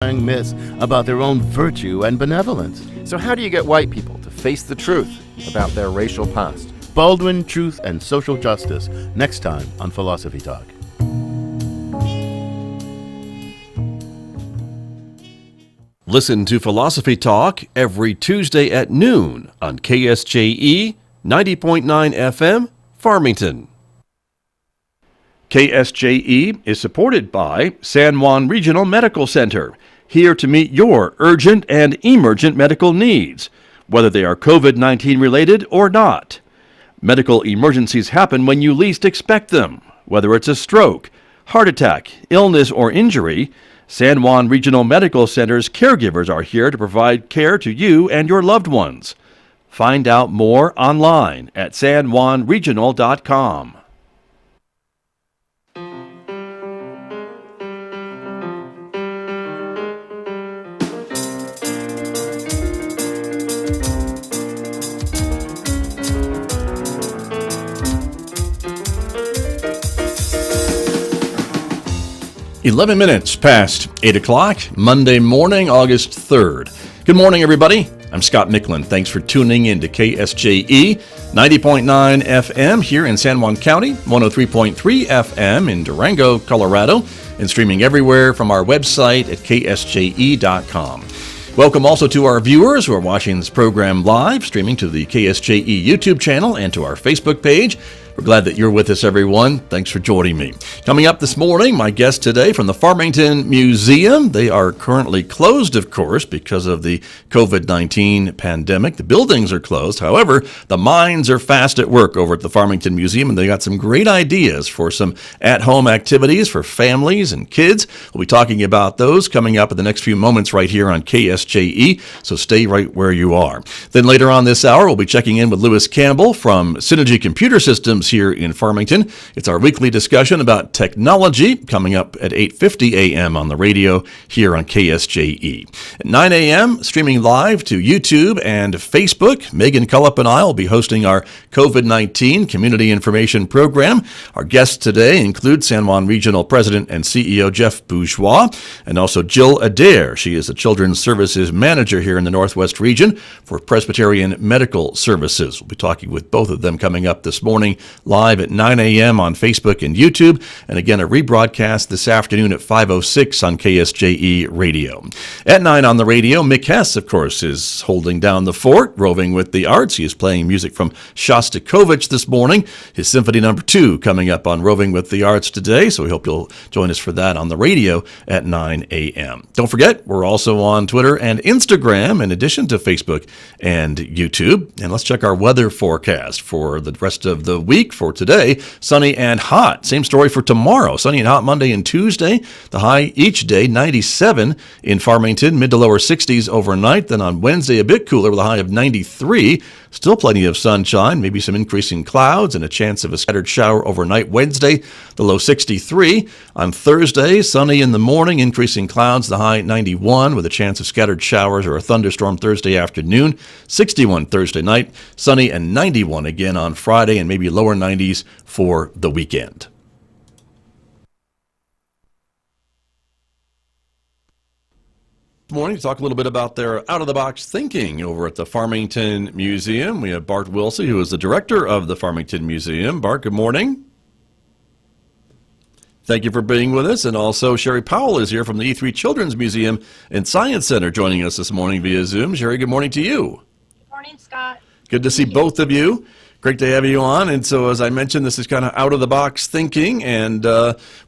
myths about their own virtue and benevolence. So how do you get white people to face the truth about their racial past? Baldwin, Truth, and Social Justice, next time on Philosophy Talk. Listen to Philosophy Talk every Tuesday at noon on KSJE 90.9 FM, Farmington. KSJE is supported by San Juan Regional Medical Center, here to meet your urgent and emergent medical needs, whether they are COVID-19 related or not. Medical emergencies happen when you least expect them, whether it's a stroke, heart attack, illness, or injury. San Juan Regional Medical Center's caregivers are here to provide care to you and your loved ones. Find out more online at sanjuanregional.com. "11 minutes past 8 o'clock, Monday morning, August 3rd. Good morning, everybody. I'm Scott Micklin. Thanks for tuning in to KSJE 90.9 FM here in San Juan County, 103.3 FM in Durango, Colorado, and streaming everywhere from our website at ksje.com. Welcome also to our viewers who are watching this program live, streaming to the KSJE YouTube channel and to our Facebook page. We're glad that you're with us, everyone. Thanks for joining me. Coming up this morning, my guest today from the Farmington Museum. They are currently closed, of course, because of the COVID-19 pandemic. The buildings are closed. However, the minds are fast at work over at the Farmington Museum, and they got some great ideas for some at-home activities for families and kids. We'll be talking about those coming up in the next few moments right here on KSJE, so stay right where you are. Then later on this hour, we'll be checking in with Lewis Campbell from Synergy Computer Systems here in Farmington. It's our weekly discussion about technology coming up at 8:50 a.m. on the radio here on KSJE. At 9 a.m., streaming live to YouTube and Facebook, Megan Cullip and I will be hosting our COVID-19 Community Information Program. Our guests today include San Juan Regional President and CEO Jeff Bourgeois, and also Jill Adair. She is the Children's Services Manager here in the Northwest region for Presbyterian Medical Services. We'll be talking with both of them coming up this morning, live at 9 a.m. on Facebook and YouTube, and again a rebroadcast this afternoon at 5:06 on KSJE Radio. At 9 on the radio, Mick Hess, of course, is holding down the fort, roving with the arts. He is playing music from Shostakovich this morning. His Symphony No. 2 coming up on Roving with the Arts today, so we hope you'll join us for that on the radio at 9 a.m. Don't forget, we're also on Twitter and Instagram in addition to Facebook and YouTube. And let's check our weather forecast for the rest of the week. For today, sunny and hot. Same story for tomorrow. Sunny and hot Monday and Tuesday. The high each day, 97 in Farmington, mid to lower 60s overnight. Then on Wednesday, a bit cooler with a high of 93. Still plenty of sunshine, maybe some increasing clouds and a chance of a scattered shower overnight Wednesday, the low 63. On Thursday, sunny in the morning, increasing clouds, the high 91 with a chance of scattered showers or a thunderstorm Thursday afternoon. 61 Thursday night, sunny and 91 again on Friday, and maybe lower 90s for the weekend. Morning to talk a little bit about their out-of-the-box thinking over at the Farmington Museum. We have Bart Wilsey, who is the director of the Farmington Museum. Bart, good morning. Thank you for being with us. And also Cherie Powell is here from the E3 Children's Museum and Science Center joining us this morning via Zoom. Cherie, good morning to you. Good morning, Scott. Good to see both of you. Great to have you on. And so, as I mentioned, this is kind of out-of-the-box thinking. And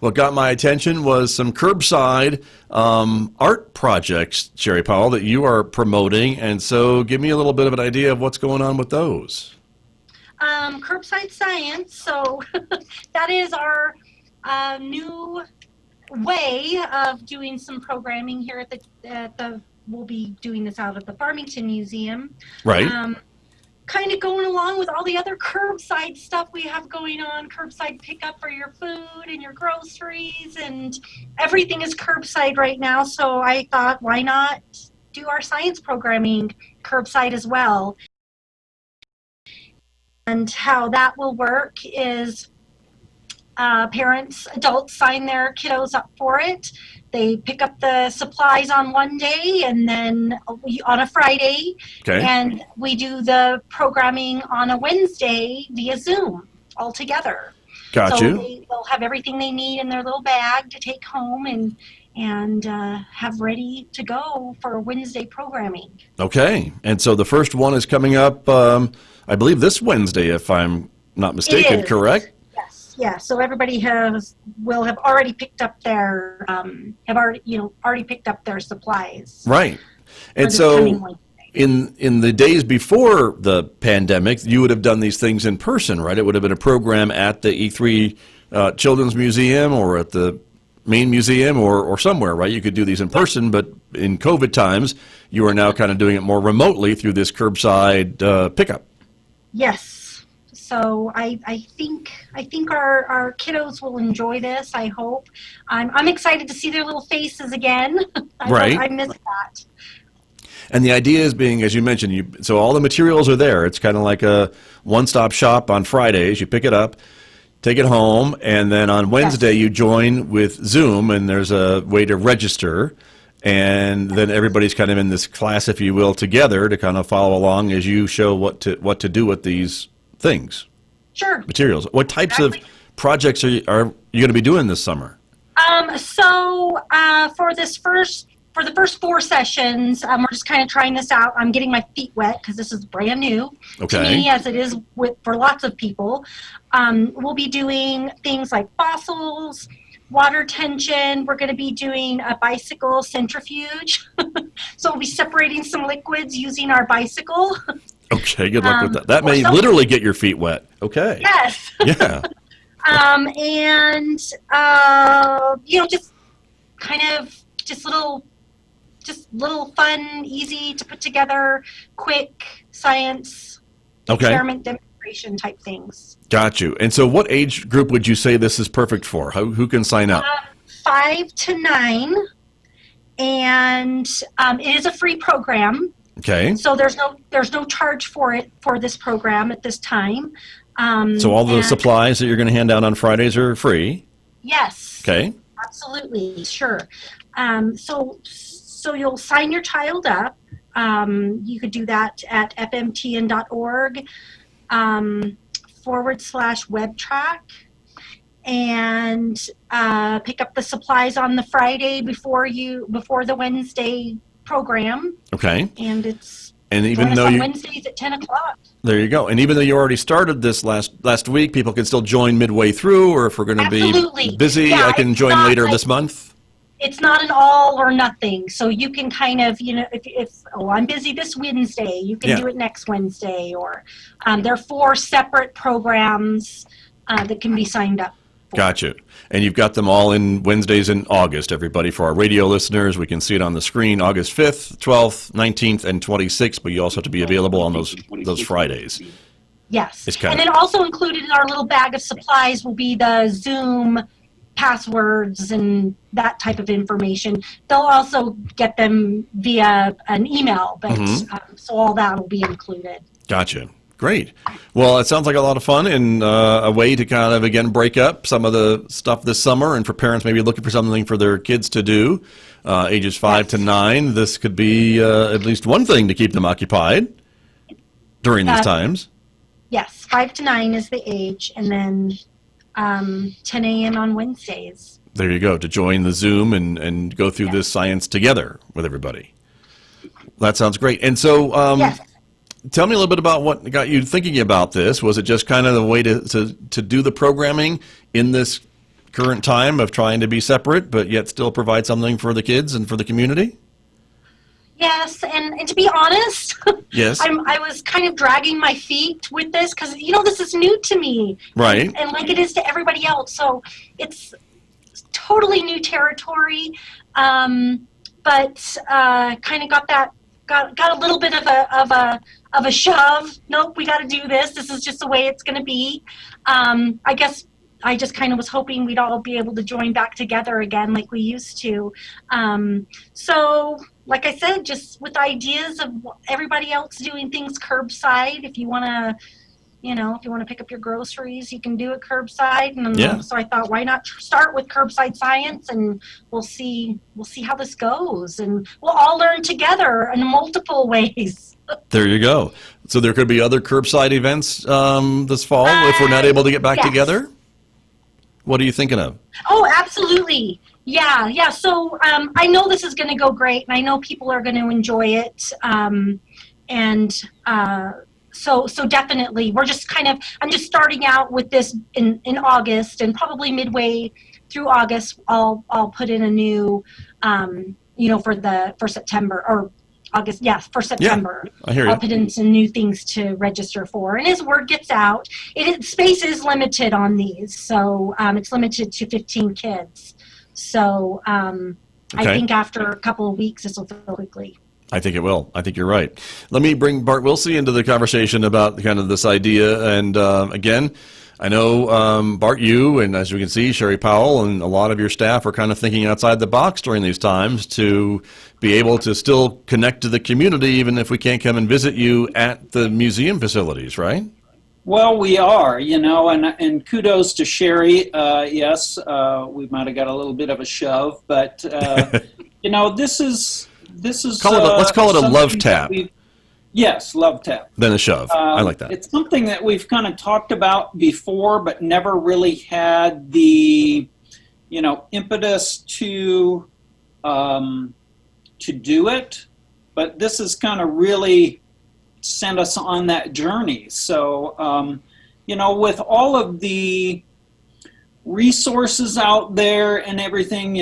what got my attention was some curbside art projects, Cherie Powell, that you are promoting. And so give me a little bit of an idea of what's going on with those. Curbside Science. So that is our new way of doing some programming here at the we'll be doing this out at the Farmington Museum. Right. Kind of going along with all the other curbside stuff we have going on, curbside pickup for your food and your groceries, and everything is curbside right now. So I thought, why not do our science programming curbside as well? And how that will work is parents, adults sign their kiddos up for it. they pick up the supplies on one day, and then on a Friday, Okay. and we do the programming on a Wednesday via Zoom all together. Got so you. They'll have everything they need in their little bag to take home and have ready to go for Wednesday programming. Okay. And so the first one is coming up, I believe this Wednesday, if I'm not mistaken, It is. correct? Yes, yeah. So everybody will have already picked up their already picked up their supplies. Right. for And this so coming Wednesday. in the days before the pandemic, you would have done these things in person, right? It would have been a program at the E3 Children's Museum or at the main museum or somewhere, right? You could do these in person, but in COVID times, you are now kind of doing it more remotely through this curbside pickup. Yes. So I think our kiddos will enjoy this. I hope. I'm excited to see their little faces again. Right. I miss that. And the idea is being, as you mentioned, so all the materials are there. It's kind of like a one-stop shop on Fridays. You pick it up, take it home, and then on Wednesday you join with Zoom, and there's a way to register. And then everybody's kind of in this class, if you will, together to kind of follow along as you show what to do with these things, Sure. materials. What types Exactly. of projects are you going to be doing this summer? For the first 4 sessions, we're just kind of trying this out. I'm getting my feet wet because this is brand new to Okay. me, as it is for lots of people. We'll be doing things like fossils, water tension. We're going to be doing a bicycle centrifuge. So we'll be separating some liquids using our bicycle. Okay, good luck with that. That or may some- literally get your feet wet. Okay. Yes. Yeah. Just kind of just little fun, easy to put together, quick science Okay. experiment demonstration type things. Got you. And so what age group would you say this is perfect for? Who can sign up? 5 to 9, and it is a free program. Okay. So there's no charge for it for this program at this time. So all the and- supplies that you're going to hand out on Fridays are free. Yes. Okay. Absolutely, sure. So you'll sign your child up. You could do that at fmtn.org /webtrack and pick up the supplies on the Friday before the Wednesday program. Okay. And it's And join even us though on you Wednesdays at 10 o'clock. there you go. And even though you already started this last week, people can still join midway through, or if we're going to be Absolutely. busy, Yeah, I can it's join not later like- this month. It's not an all or nothing. So you can kind of, if I'm busy this Wednesday, you can Yeah. do it next Wednesday. Or there are 4 separate programs that can be signed up for. Gotcha. And you've got them all in Wednesdays in August, everybody. For our radio listeners, we can see it on the screen, August 5th, 12th, 19th, and 26th, but you also have to be available on those Fridays. Yes. It's kind And of- then also included in our little bag of supplies will be the Zoom passwords and that type of information. They'll also get them via an email, but so all that will be included. Gotcha. Great. Well, it sounds like a lot of fun and a way to kind of, again, break up some of the stuff this summer, and for parents maybe looking for something for their kids to do, ages 5 to 9. This could be at least one thing to keep them occupied during these times. Yes, 5 to 9 is the age, and then 10 a.m. on Wednesdays. There you go, to join the Zoom and go through this science together with everybody. That sounds great. And so Yes. tell me a little bit about what got you thinking about this. Was it just kind of the way to do the programming in this current time of trying to be separate but yet still provide something for the kids and for the community? Yes, and to be honest, Yes. I was kind of dragging my feet with this because, this is new to me. Right. And like it is to everybody else. So it's totally new territory. But kind of got a little bit of a shove. Nope, we got to do this. This is just the way it's going to be. I guess I just kind of was hoping we'd all be able to join back together again like we used to. So, like I said, just with ideas of everybody else doing things curbside, if you want to if you want to pick up your groceries, you can do it curbside. And Yeah. so I thought, why not start with curbside science, and we'll see how this goes, and we'll all learn together in multiple ways. There you go. So there could be other curbside events this fall if we're not able to get back Yes. together? What are you thinking of? Oh, absolutely. Yeah. So I know this is going to go great, and I know people are going to enjoy it. So definitely, I'm just starting out with this in August, and probably midway through August, I'll put in a new, for September or August. Yes, for September. Yeah, I hear you. I'll put in some new things to register for, and as word gets out, space is limited on these, so it's limited to 15 kids. So I think after a couple of weeks, this will fill quickly. I think it will. I think you're right. Let me bring Bart Wilsey into the conversation about kind of this idea. And again, I know, Bart, you, and as we can see, Cherie Powell and a lot of your staff are kind of thinking outside the box during these times to be able to still connect to the community, even if we can't come and visit you at the museum facilities, right? Well, we are, and kudos to Cherie. Yes, we might have got a little bit of a shove, but, this is let's call it a love tap. Yes, love tap. Then a shove. I like that. It's something that we've kind of talked about before, but never really had the, impetus to do it. But this has kind of really sent us on that journey. So, with all of the resources out there and everything,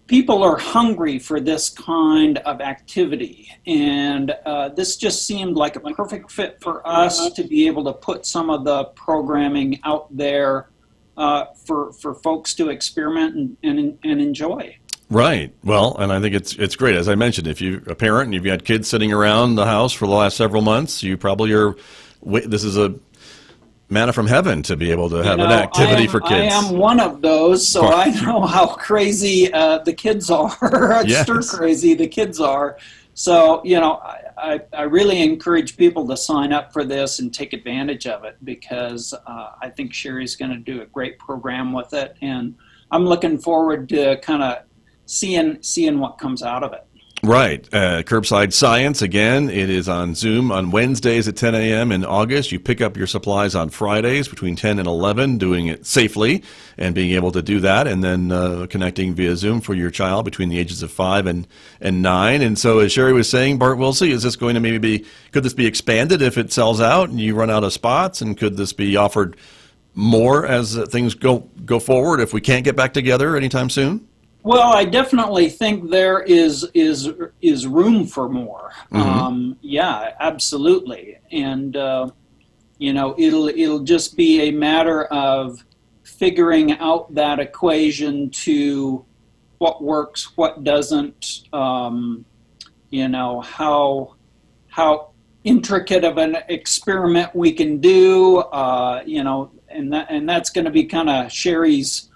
people are hungry for this kind of activity, and this just seemed like a perfect fit for us to be able to put some of the programming out there for folks to experiment and enjoy. Right. Well, and I think it's great. As I mentioned, if you're a parent and you've got kids sitting around the house for the last several months, you probably this is a manna from heaven to be able to have an activity for kids. I am one of those, so I know how crazy the kids are, stir crazy the kids are. So, I really encourage people to sign up for this and take advantage of it, because I think Cherie's going to do a great program with it, and I'm looking forward to kind of seeing what comes out of it. Right. Curbside Science, again, it is on Zoom on Wednesdays at 10 a.m. in August. You pick up your supplies on Fridays between 10 and 11, doing it safely and being able to do that, and then connecting via Zoom for your child between the ages of 5 and 9. And so, as Cherie was saying, Bart Wilsey, is this going to could this be expanded if it sells out and you run out of spots? And could this be offered more as things go forward if we can't get back together anytime soon? Well, I definitely think there is room for more. Mm-hmm. Yeah, absolutely. And it'll just be a matter of figuring out that equation to what works, what doesn't. How intricate of an experiment we can do. And that's going to be kind of Cherie's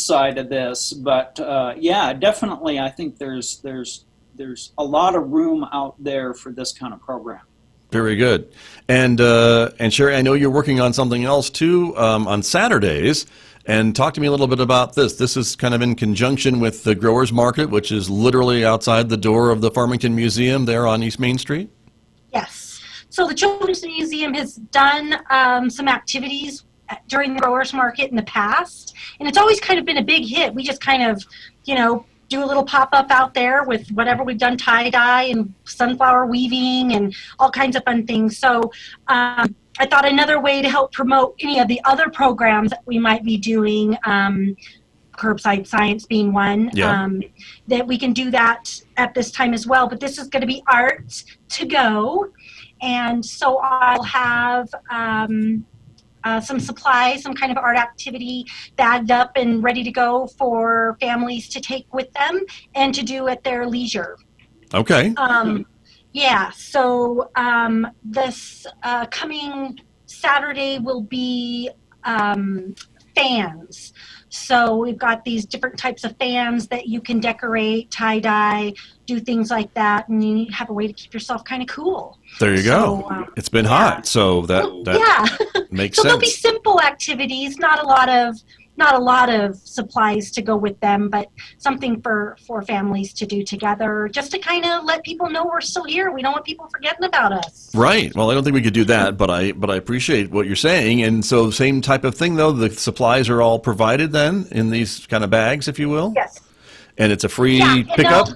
side of this, but definitely, I think there's a lot of room out there for this kind of program. Very good. And Cherie, I know you're working on something else too on Saturdays. And talk to me a little bit about this. This is kind of in conjunction with the Growers Market, which is literally outside the door of the Farmington Museum there on East Main Street. Yes. So the Children's Museum has done some activities during the Growers Market in the past, and it's always kind of been a big hit. We just kind of, do a little pop-up out there with whatever we've done, tie-dye and sunflower weaving and all kinds of fun things. So I thought another way to help promote any of the other programs that we might be doing, Curbside Science being one, that we can do that at this time as well. But this is going to be art to go, and so I'll have some supplies, some kind of art activity bagged up and ready to go for families to take with them and to do at their leisure. Okay. So this coming Saturday will be fans. So we've got these different types of fans that you can decorate, tie-dye, do things like that, and you have a way to keep yourself kind of cool. There you go. It's been hot, so that makes sense. So there'll be simple activities, not a lot of supplies to go with them, but something for families to do together, just to kind of let people know we're still here. We don't want people forgetting about us. Right. Well, I don't think we could do that, but I appreciate what you're saying. And so same type of thing, though. The supplies are all provided then in these kind of bags, if you will? Yes. And it's a free pickup?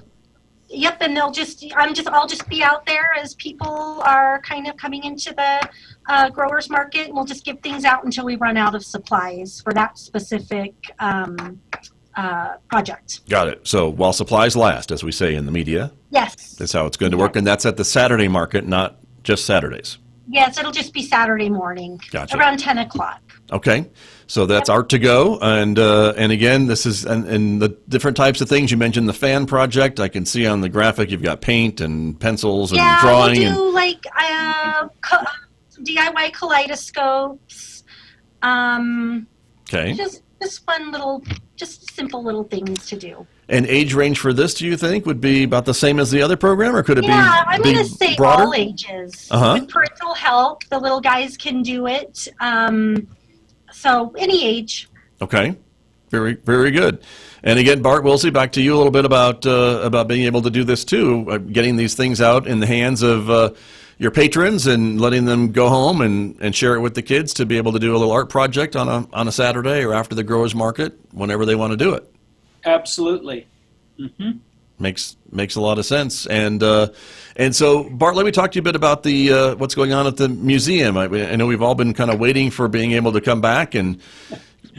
Yep, and I'll just be out there as people are kind of coming into the growers market, and we'll just give things out until we run out of supplies for that specific project. Got it. So while supplies last, as we say in the media. Yes. That's how it's going to work, and that's at the Saturday market, not just Saturdays. Yes, it'll just be Saturday morning, around 10 o'clock. Okay, so that's Art to Go, and again, this is and the different types of things you mentioned. The fan project, I can see on the graphic, you've got paint and pencils and drawing. Yeah, we'll do like DIY kaleidoscopes. Okay. Just fun little, just simple little things to do. And age range for this, do you think, would be about the same as the other program, or could it be broader? Yeah, I'm going to say all ages. With parental help, the little guys can do it. So any age. Okay, very, very good. And again, Bart, Wilsey, back to you a little bit about being able to do this too, getting these things out in the hands of your patrons and letting them go home and share it with the kids to be able to do a little art project on a Saturday or after the growers market, whenever they want to do it. Absolutely. Mm-hmm. Makes a lot of sense. And so, Bart, let me talk to you a bit about the what's going on at the museum. I know we've all been kind of waiting for being able to come back and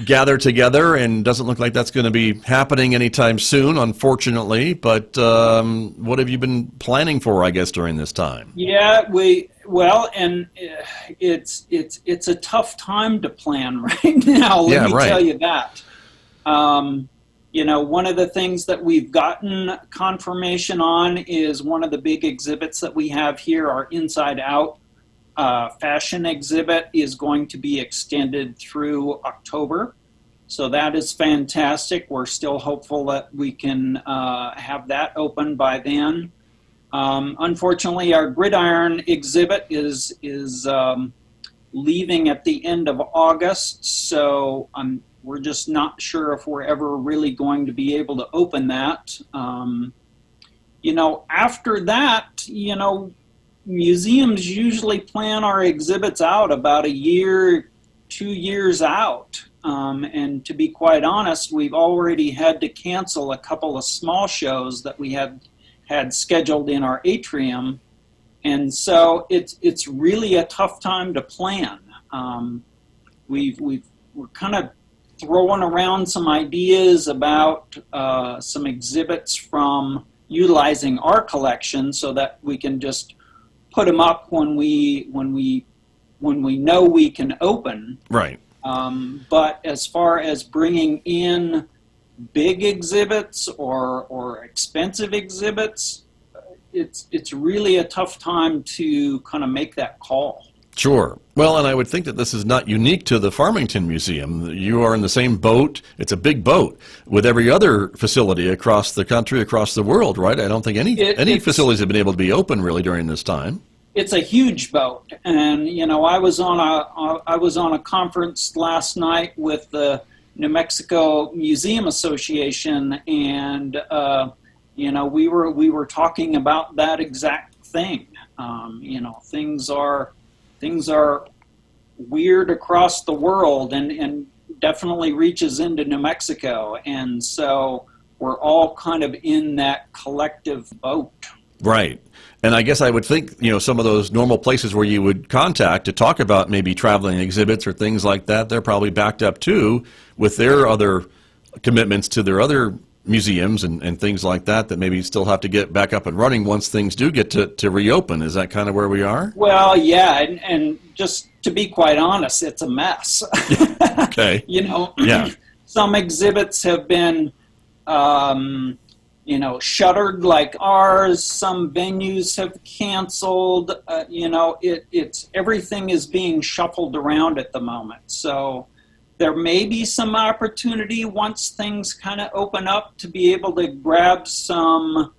gather together, and doesn't look like that's going to be happening anytime soon, unfortunately. But what have you been planning for, I guess, during this time? Yeah, it's a tough time to plan right now. Let me tell you that. One of the things that we've gotten confirmation on is one of the big exhibits that we have here, our Inside Out fashion exhibit, is going to be extended through October. So that is fantastic. We're still hopeful that we can have that open by then. Unfortunately, our Gridiron exhibit is leaving at the end of August, so we're just not sure if we're ever really going to be able to open that. After that, museums usually plan our exhibits out about a year, 2 years out. And to be quite honest, we've already had to cancel a couple of small shows that we had scheduled in our atrium. And so it's really a tough time to plan. We're kind of throwing around some ideas about some exhibits from utilizing our collection so that we can just put them up when we know we can open. Right. But as far as bringing in big exhibits or expensive exhibits, it's really a tough time to kind of make that call. Sure. Well, and I would think that this is not unique to the Farmington Museum. You are in the same boat. It's a big boat with every other facility across the country, across the world, right? I don't think any facilities have been able to be open really during this time. It's a huge boat, and I was on a conference last night with the New Mexico Museum Association, and we were talking about that exact thing. Things are weird across the world, and definitely reaches into New Mexico, and so we're all kind of in that collective boat. Right. And I guess I would think, some of those normal places where you would contact to talk about maybe traveling exhibits or things like that, they're probably backed up too with their other commitments to their other museums and things like that maybe still have to get back up and running once things do get to reopen. Is that kind of where we are? Well, yeah, and just to be quite honest, it's a mess. Okay. Some exhibits have been shuttered like ours. Some venues have canceled. It's everything is being shuffled around at the moment. So there may be some opportunity once things kind of open up to be able to grab some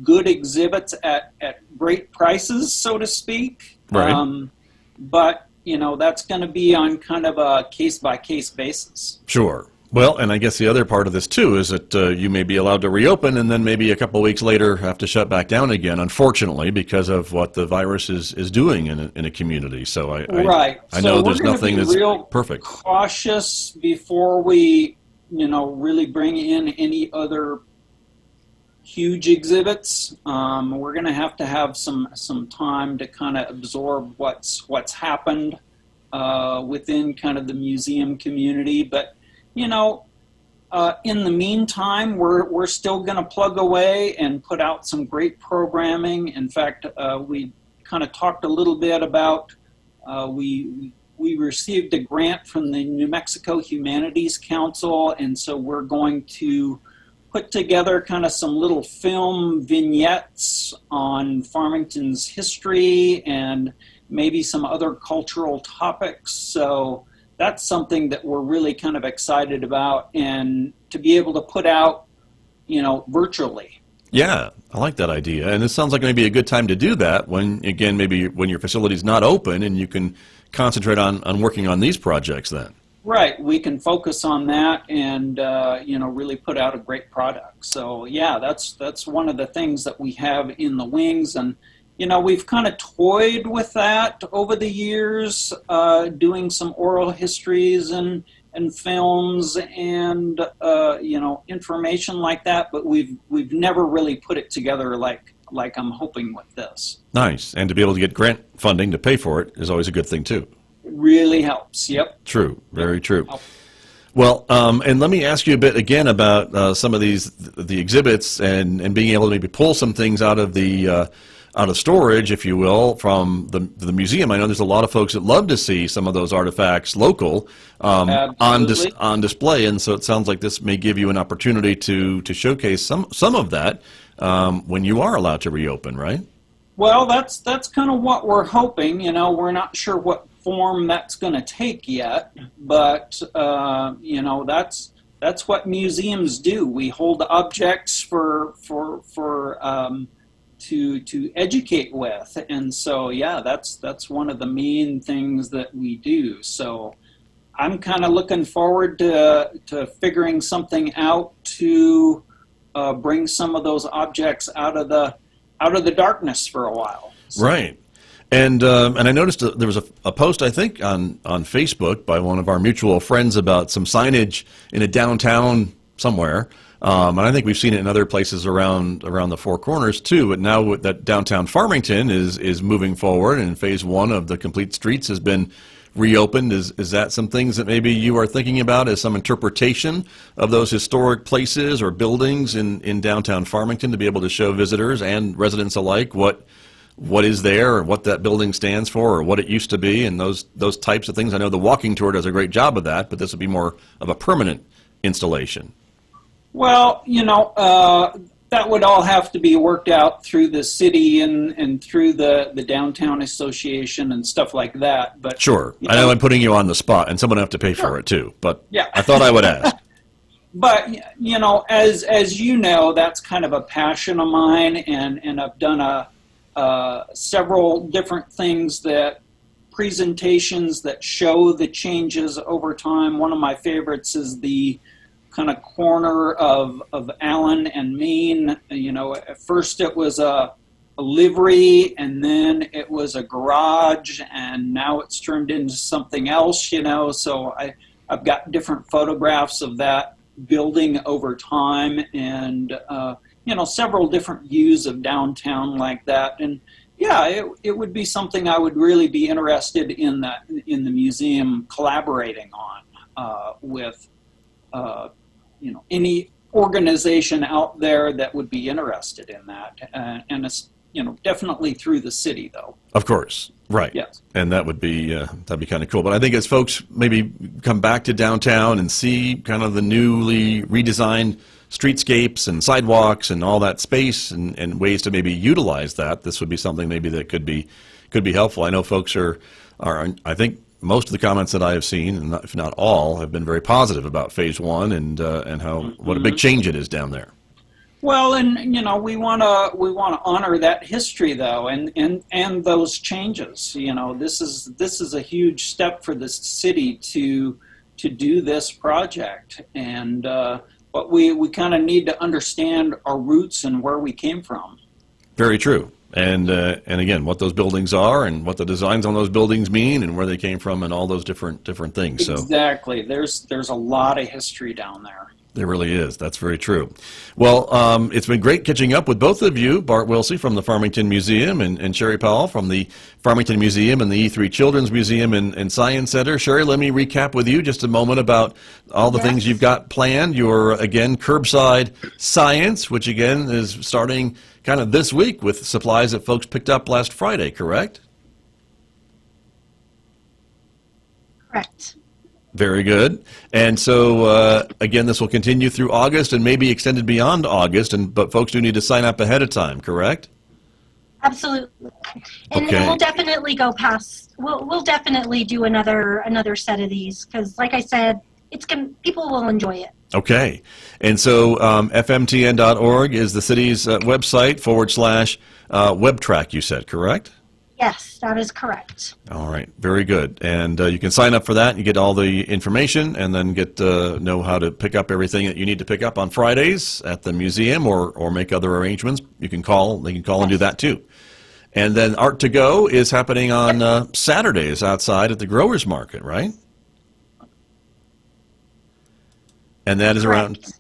good exhibits at great prices, so to speak. Right. But, that's going to be on kind of a case-by-case basis. Sure. Well, and I guess the other part of this, too, is that you may be allowed to reopen and then maybe a couple of weeks later have to shut back down again, unfortunately, because of what the virus is doing in a community. So I know there's nothing that's perfect. Cautious before we, really bring in any other huge exhibits. We're going to have some time to kind of absorb what's happened within kind of the museum community. But in the meantime, we're still going to plug away and put out some great programming. In fact, we kind of talked a little bit about we received a grant from the New Mexico Humanities Council, and so we're going to put together kind of some little film vignettes on Farmington's history and maybe some other cultural topics. So that's something that we're really kind of excited about, and to be able to put out, virtually. Yeah, I like that idea. And it sounds like maybe a good time to do that when your facility's not open and you can concentrate on working on these projects then. Right, we can focus on that and really put out a great product. So yeah, that's one of the things that we have in the wings, and we've kind of toyed with that over the years, doing some oral histories and films and information like that. But we've never really put it together like I'm hoping with this. Nice, and to be able to get grant funding to pay for it is always a good thing too. It really helps. Yep. True. Very true. Well, and let me ask you a bit again about some of the exhibits and being able to maybe pull some things out of storage, if you will, from the museum. I know there's a lot of folks that love to see some of those artifacts local on display, and so it sounds like this may give you an opportunity to showcase some of that when you are allowed to reopen, right? Well, that's kind of what we're hoping. We're not sure what form that's going to take yet, but that's what museums do. We hold objects to educate with, and so yeah, that's one of the main things that we do. So I'm kind of looking forward to figuring something out to bring some of those objects out of the darkness for a while. So. Right. And I noticed there was a post, I think, on Facebook by one of our mutual friends about some signage in a downtown somewhere. And I think we've seen it in other places around the Four Corners too. But now that downtown Farmington is moving forward, and phase 1 of the Complete Streets has been reopened, is that some things that maybe you are thinking about as some interpretation of those historic places or buildings in downtown Farmington to be able to show visitors and residents alike what is there, or what that building stands for, or what it used to be, and those types of things? I know the walking tour does a great job of that, but this would be more of a permanent installation. Well, that would all have to be worked out through the city and through the downtown association and stuff like that. But sure, I know I'm putting you on the spot, and someone will have to pay for it too. But yeah. I thought I would ask. But as you know, that's kind of a passion of mine, and I've done several different things, presentations that show the changes over time. One of my favorites is the kind of corner of Allen and Main. At first it was a livery, and then it was a garage, and now it's turned into something else, so I've got different photographs of that building over time, and several very views of downtown like that. And yeah, it would be something I would really be interested in the museum collaborating on with any organization out there that would be interested in that, and it's definitely through the city though. Of course, right. Yes, and that'd be kind of cool. But I think as folks maybe come back to downtown and see kind of the newly redesigned streetscapes and sidewalks and all that space and ways to maybe utilize that, this would be something maybe that could be helpful. I know folks are I think most of the comments that I have seen, and if not all, have been very positive about Phase 1 and how what a big change it is down there. Well, and we want to honor that history though, and those changes. This is a huge step for the city to do this project, and but we kind of need to understand our roots and where we came from. Very true. And again, what those buildings are and what the designs on those buildings mean and where they came from and all those different things. Exactly. There's a lot of history down there. There really is. That's very true. Well, it's been great catching up with both of you, Bart Wilsey from the Farmington Museum and Cherie Powell from the Farmington Museum and the E3 Children's Museum and Science Center. Cherie, let me recap with you just a moment about all the things you've got planned. Your, again, Curbside Science, which again is starting kind of this week with supplies that folks picked up last Friday, correct? Correct. Very good. And so, again, this will continue through August and maybe extended beyond August, but folks do need to sign up ahead of time, correct? Absolutely. And we'll definitely go past, we'll definitely do another set of these because, like I said, people will enjoy it. Okay. And so fmtn.org is the city's website /webtrack, you said, correct? Yes, that is correct. All right. Very good. And you can sign up for that and you get all the information and then know how to pick up everything that you need to pick up on Fridays at the museum or make other arrangements. They can call and do that too. And then Art to Go is happening on Saturdays outside at the Growers Market, right? And that is around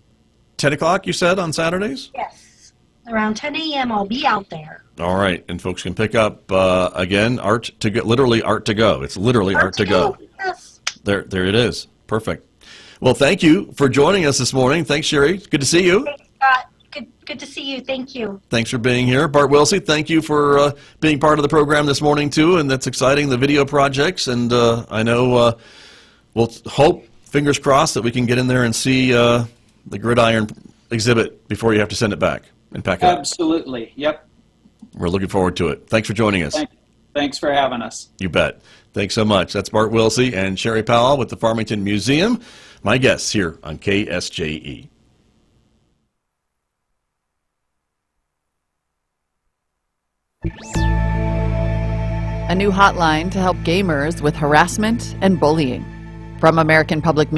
10 o'clock, you said, on Saturdays? Yes. Around 10 a.m. I'll be out there. All right. And folks can pick up, again, Art to Go, literally Art to Go. It's literally Art to Go. Yes. There it is. Perfect. Well, thank you for joining us this morning. Thanks, Cherie. Good to see you. Thanks, Scott. Good to see you. Thank you. Thanks for being here. Bart Wilsey, thank you for being part of the program this morning, too. And that's exciting, the video projects. And I know we'll hope, fingers crossed, that we can get in there and see the Gridiron Exhibit before you have to send it back and pack it up. Absolutely. Yep. We're looking forward to it. Thanks for joining us. Thanks for having us. You bet. Thanks so much. That's Bart Wilsey and Cherie Powell with the Farmington Museum, my guests here on KSJE. A new hotline to help gamers with harassment and bullying. From American Public